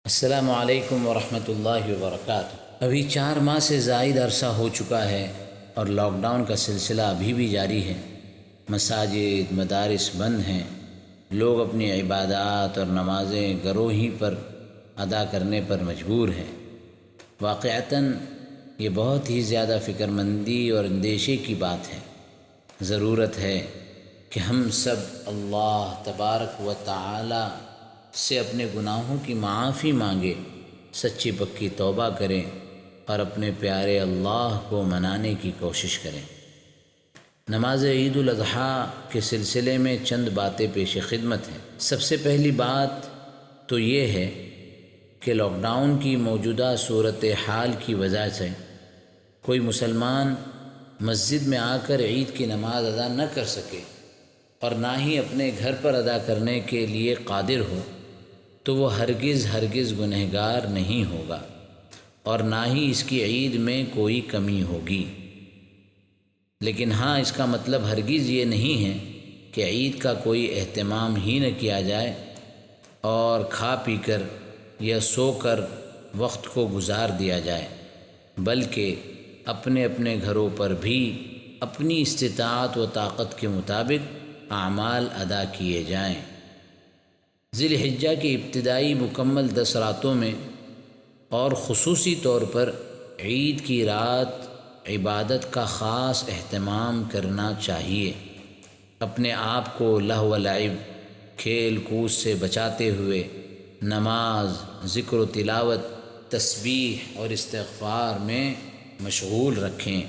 السلام علیکم ورحمۃ اللہ وبرکاتہ۔ ابھی 4 ماہ سے زائد عرصہ ہو چکا ہے اور لاک ڈاؤن کا سلسلہ ابھی بھی جاری ہے۔ مساجد مدارس بند ہیں، لوگ اپنی عبادات اور نمازیں گھروں ہی پر ادا کرنے پر مجبور ہیں۔ واقعتاً یہ بہت ہی زیادہ فکر مندی اور اندیشے کی بات ہے۔ ضرورت ہے کہ ہم سب اللہ تبارک و تعالی سے اپنے گناہوں کی معافی مانگے، سچی پکی توبہ کریں اور اپنے پیارے اللہ کو منانے کی کوشش کریں۔ نماز عید الاضحیٰ کے سلسلے میں چند باتیں پیش خدمت ہیں۔ سب سے پہلی بات تو یہ ہے کہ لاک ڈاؤن کی موجودہ صورتحال کی وجہ سے کوئی مسلمان مسجد میں آ کر عید کی نماز ادا نہ کر سکے اور نہ ہی اپنے گھر پر ادا کرنے کے لیے قادر ہو تو وہ ہرگز گنہگار نہیں ہوگا اور نہ ہی اس کی عید میں کوئی کمی ہوگی۔ لیکن ہاں، اس کا مطلب ہرگز یہ نہیں ہے کہ عید کا کوئی اہتمام ہی نہ کیا جائے اور کھا پی کر یا سو کر وقت کو گزار دیا جائے، بلکہ اپنے اپنے گھروں پر بھی اپنی استطاعت و طاقت کے مطابق اعمال ادا کیے جائیں۔ ذی الحجہ کی ابتدائی مکمل 10 راتوں میں اور خصوصی طور پر عید کی رات عبادت کا خاص اہتمام کرنا چاہیے۔ اپنے آپ کو لہو و لعب، کھیل کود سے بچاتے ہوئے نماز، ذکر و تلاوت، تسبیح اور استغفار میں مشغول رکھیں۔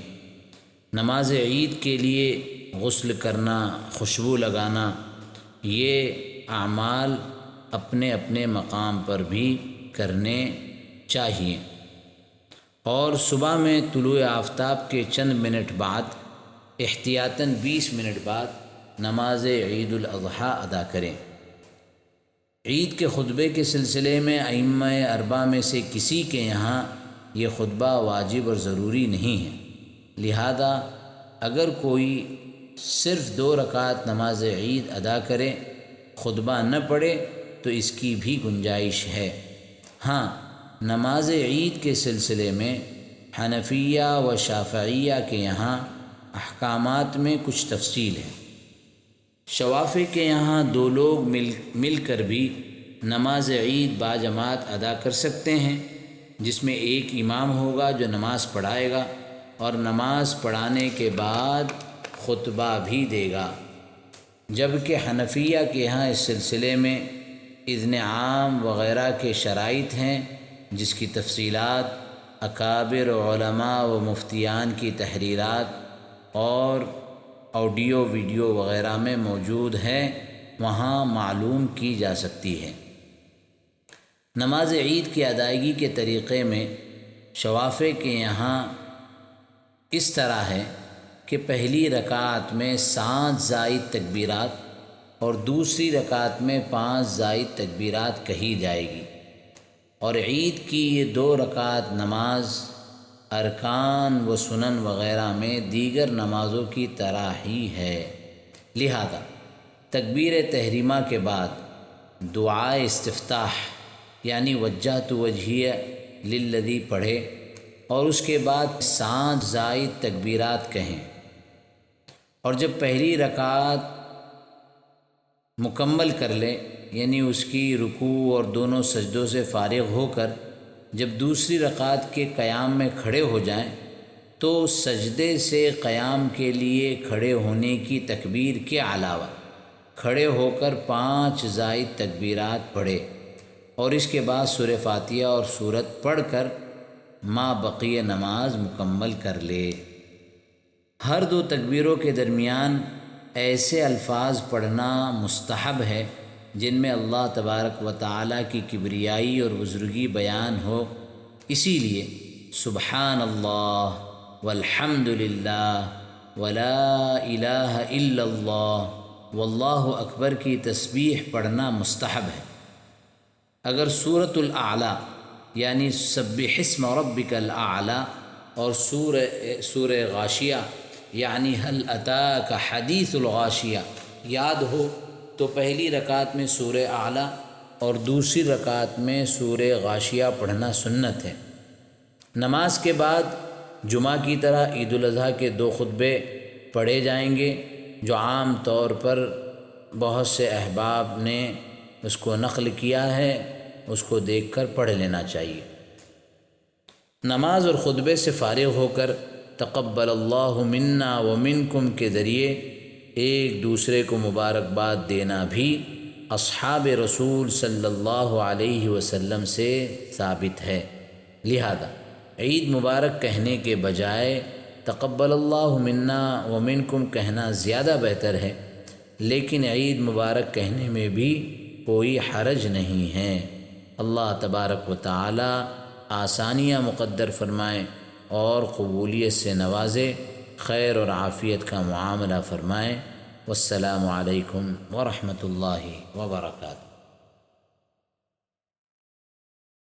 نماز عید کے لیے غسل کرنا، خوشبو لگانا، یہ اعمال اپنے اپنے مقام پر بھی کرنے چاہیے، اور صبح میں طلوع آفتاب کے چند منٹ بعد احتیاطاً 20 منٹ بعد نماز عید الاضحیٰ ادا کریں۔ عید کے خطبے کے سلسلے میں ائمہ اربعہ میں سے کسی کے یہاں یہ خطبہ واجب اور ضروری نہیں ہے، لہذا اگر کوئی صرف 2 رکعت نماز عید ادا کرے، خطبہ نہ پڑھے، تو اس کی بھی گنجائش ہے۔ ہاں، نماز عید کے سلسلے میں حنفیہ و شافعیہ کے یہاں احکامات میں کچھ تفصیل ہے۔ شوافی کے یہاں 2 لوگ مل کر بھی نماز عید باجماعت ادا کر سکتے ہیں، جس میں ایک امام ہوگا جو نماز پڑھائے گا اور نماز پڑھانے کے بعد خطبہ بھی دے گا، جبکہ حنفیہ کے یہاں اس سلسلے میں اذن عام وغیرہ کے شرائط ہیں، جس کی تفصیلات اکابر علماء و مفتیان کی تحریرات اور آڈیو ویڈیو وغیرہ میں موجود ہے، وہاں معلوم کی جا سکتی ہے۔ نماز عید کی ادائیگی کے طریقے میں شوافی کے یہاں اس طرح ہے کہ پہلی رکعت میں 7 زائد تکبیرات اور دوسری رکعت میں 5 زائد تکبیرات کہی جائے گی، اور عید کی یہ 2 رکعت نماز ارکان و سنن وغیرہ میں دیگر نمازوں کی طرح ہی ہے، لہذا تکبیر تحریمہ کے بعد دعائے استفتاح یعنی وجہت وجہیہ للذی پڑھے اور اس کے بعد 7 زائد تکبیرات کہیں، اور جب پہلی رکعت مکمل کر لے، یعنی اس کی رکوع اور دونوں سجدوں سے فارغ ہو کر جب دوسری رکعت کے قیام میں کھڑے ہو جائیں تو سجدے سے قیام کے لیے کھڑے ہونے کی تکبیر کے علاوہ کھڑے ہو کر 5 زائد تکبیرات پڑھے، اور اس کے بعد سورہ فاتحہ اور سورت پڑھ کر ما بقیہ نماز مکمل کر لے۔ ہر 2 تکبیروں کے درمیان ایسے الفاظ پڑھنا مستحب ہے جن میں اللہ تبارک و تعالی کی کبریائی اور بزرگی بیان ہو، اسی لیے سبحان اللہ والحمد للہ ولا الہ الا اللہ واللہ اکبر کی تسبیح پڑھنا مستحب ہے۔ اگر سورۃ الاعلیٰ یعنی سبح اسم ربک الاعلیٰ اور سورہ غاشیہ یعنی هل اتاک حدیث الغاشیہ یاد ہو تو پہلی رکعت میں سورہ اعلیٰ اور دوسری رکعت میں سورہ غاشیہ پڑھنا سنت ہے۔ نماز کے بعد جمعہ کی طرح عید الاضحیٰ کے 2 خطبے پڑھے جائیں گے، جو عام طور پر بہت سے احباب نے اس کو نقل کیا ہے، اس کو دیکھ کر پڑھ لینا چاہیے۔ نماز اور خطبے سے فارغ ہو کر تقبل اللہ منا ومنکم کے ذریعے ایک دوسرے کو مبارکباد دینا بھی اصحاب رسول صلی اللہ علیہ وسلم سے ثابت ہے۔ لہذا عید مبارک کہنے کے بجائے تقبل اللہ منا ومنکم کہنا زیادہ بہتر ہے، لیکن عید مبارک کہنے میں بھی کوئی حرج نہیں ہے۔ اللہ تبارک و تعالی آسانیاں مقدر فرمائے اور قبولیت سے نوازے، خیر اور عافیت کا معاملہ فرمائے۔ والسلام علیکم ورحمۃ اللہ وبرکاتہ۔